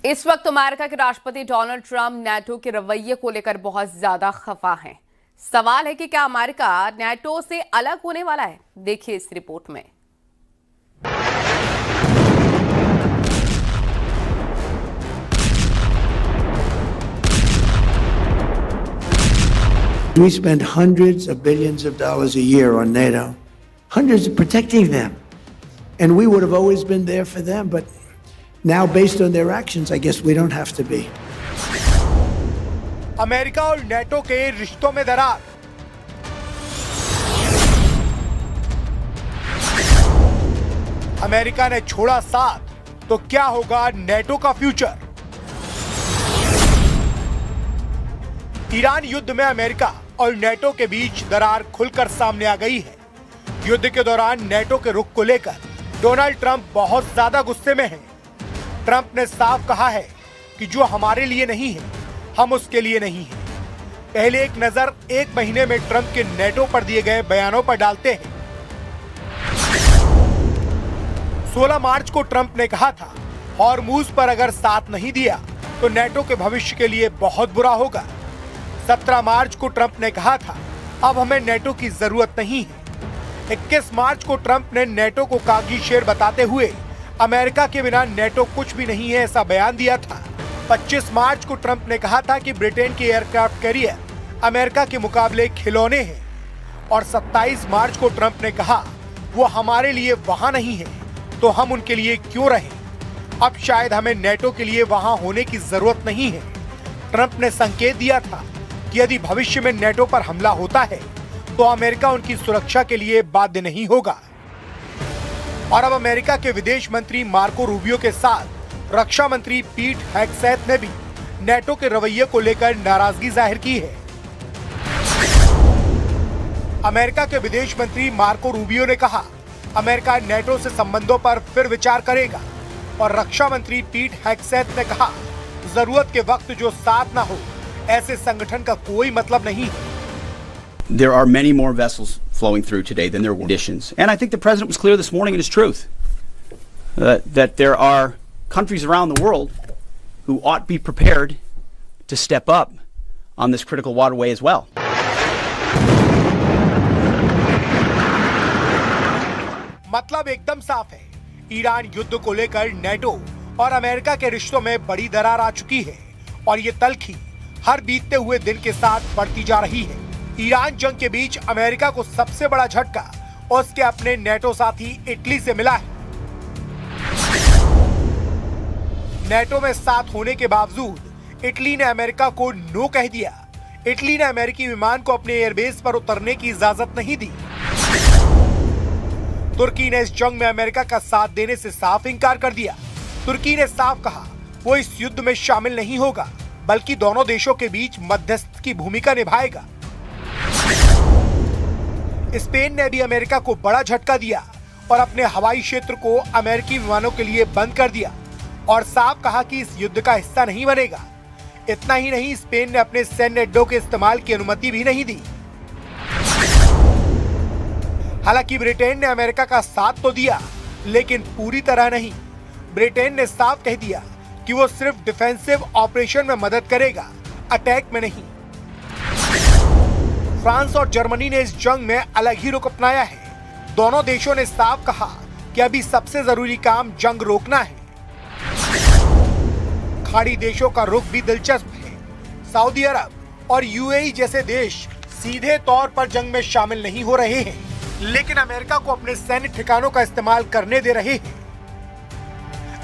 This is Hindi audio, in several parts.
इस वक्त अमेरिका के राष्ट्रपति डोनाल्ड ट्रंप नेटो के रवैये को लेकर बहुत ज्यादा खफा हैं। सवाल है कि क्या अमेरिका नेटो से अलग होने वाला है? देखिए इस रिपोर्ट में। We spend hundreds of billions of dollars a year on NATO, hundreds of protecting them. And we would have always been there for them, but now based on their actions, I guess we don't have to be. America और नेटो के रिश्तों में दरार। अमेरिका ने छोड़ा साथ तो क्या होगा नेटो का फ्यूचर? ईरान युद्ध में अमेरिका और नेटो के बीच दरार खुलकर सामने आ गई है। युद्ध के दौरान नेटो के रुख को लेकर डोनाल्ड ट्रंप बहुत ज्यादा गुस्से में हैं। ट्रंप ने साफ कहा है कि जो हमारे लिए नहीं है, हम उसके लिए नहीं हैं। पहले एक नजर एक महीने में ट्रंप के नेटो पर दिए गए बयानों पर डालते हैं। 16 मार्च को ट्रंप ने कहा था, हॉर्मुज पर अगर साथ नहीं दिया तो नेटो के भविष्य के लिए बहुत बुरा होगा। 17 मार्च को ट्रंप ने कहा था, अब हमें नेटो की जरूरत नहीं है। 21 मार्च को ट्रंप ने नेटो को कागजी शेर बताते हुए अमेरिका के बिना नेटो कुछ भी नहीं है ऐसा बयान दिया था। 25 मार्च को ट्रंप ने कहा था कि ब्रिटेन के एयरक्राफ्ट कैरियर अमेरिका के मुकाबले खिलौने हैं। और 27 मार्च को ट्रंप ने कहा, वो हमारे लिए वहां नहीं है तो हम उनके लिए क्यों रहें? अब शायद हमें नेटो के लिए वहां होने की जरूरत नहीं है। ट्रंप ने संकेत दिया था कि यदि भविष्य में नेटो पर हमला होता है तो अमेरिका उनकी सुरक्षा के लिए बाध्य नहीं होगा। और अब अमेरिका के विदेश मंत्री मार्को रूबियो के साथ रक्षा मंत्री पीट हेग्सेथ ने भी नेटो के रवैये को लेकर नाराजगी जाहिर की है। अमेरिका के विदेश मंत्री मार्को रूबियो ने कहा, अमेरिका नेटो से संबंधों पर फिर विचार करेगा। और रक्षा मंत्री पीट हेग्सेथ ने कहा, जरूरत के वक्त जो साथ ना हो, ऐसे संगठन का कोई मतलब नहीं है। There are many more vessels flowing through today than there were conditions. And I think the president was clear this morning in his truth that there are countries around the world who ought to be prepared to step up on this critical waterway as well. मतलब एकदम साफ है, ईरान युद्ध को लेकर नेटो और अमेरिका के रिश्तों में बड़ी दरार आ चुकी है और ये तल्खी हर बीतते हुए दिन के साथ बढ़ती जा रही है। ईरान जंग के बीच अमेरिका को सबसे बड़ा झटका उसके अपने नेटो साथी इटली से मिला है। नेटो में साथ होने के बावजूद इटली ने अमेरिका को नो कह दिया। इटली ने अमेरिकी विमान को अपने एयरबेस पर उतरने की इजाजत नहीं दी। तुर्की ने इस जंग में अमेरिका का साथ देने से साफ इनकार कर दिया। तुर्की ने साफ कहा, वो इस युद्ध में शामिल नहीं होगा, बल्कि दोनों देशों के बीच मध्यस्थ की भूमिका निभाएगा। स्पेन ने भी अमेरिका को बड़ा झटका दिया और अपने हवाई क्षेत्र को अमेरिकी विमानों के लिए बंद कर दिया और साफ कहा कि इस युद्ध का हिस्सा नहीं बनेगा। इतना ही नहीं, स्पेन ने अपने सैन्य अड्डों के इस्तेमाल की अनुमति भी नहीं दी। हालांकि ब्रिटेन ने अमेरिका का साथ तो दिया, लेकिन पूरी तरह नहीं। ब्रिटेन ने साफ कह दिया कि वो सिर्फ डिफेंसिव ऑपरेशन में मदद करेगा, अटैक में नहीं। फ्रांस और जर्मनी ने इस जंग में अलग ही रुख अपनाया है। दोनों देशों ने साफ कहा कि अभी सबसे जरूरी काम जंग रोकना है। खाड़ी देशों का रुख भी दिलचस्प है। सऊदी अरब और यूएई जैसे देश सीधे तौर पर जंग में शामिल नहीं हो रहे हैं, लेकिन अमेरिका को अपने सैन्य ठिकानों का इस्तेमाल करने दे रहे हैं।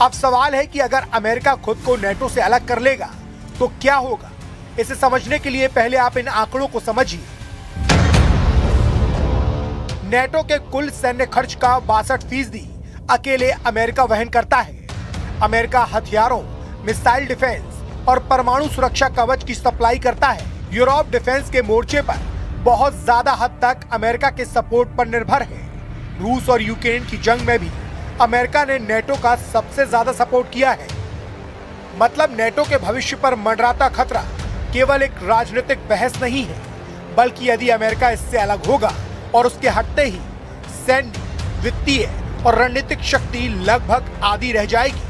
अब सवाल है कि अगर अमेरिका खुद को नेटो से अलग कर लेगा तो क्या होगा? इसे समझने के लिए पहले आप इन आंकड़ों को समझिए। नेटो के कुल सैन्य खर्च का 62% अकेले अमेरिका वहन करता है। अमेरिका हथियारों, मिसाइल डिफेंस और परमाणु सुरक्षा कवच की सप्लाई करता है। यूरोप डिफेंस के मोर्चे पर बहुत ज्यादा हद तक अमेरिका के सपोर्ट पर निर्भर है। रूस और यूक्रेन की जंग में भी अमेरिका ने नेटो का सबसे ज्यादा सपोर्ट किया है। मतलब नेटो के भविष्य पर मंडराता खतरा केवल एक राजनीतिक बहस नहीं है, बल्कि यदि अमेरिका इससे अलग होगा और उसके हटते ही सैन्य, वित्तीय और रणनीतिक शक्ति लगभग आधी रह जाएगी।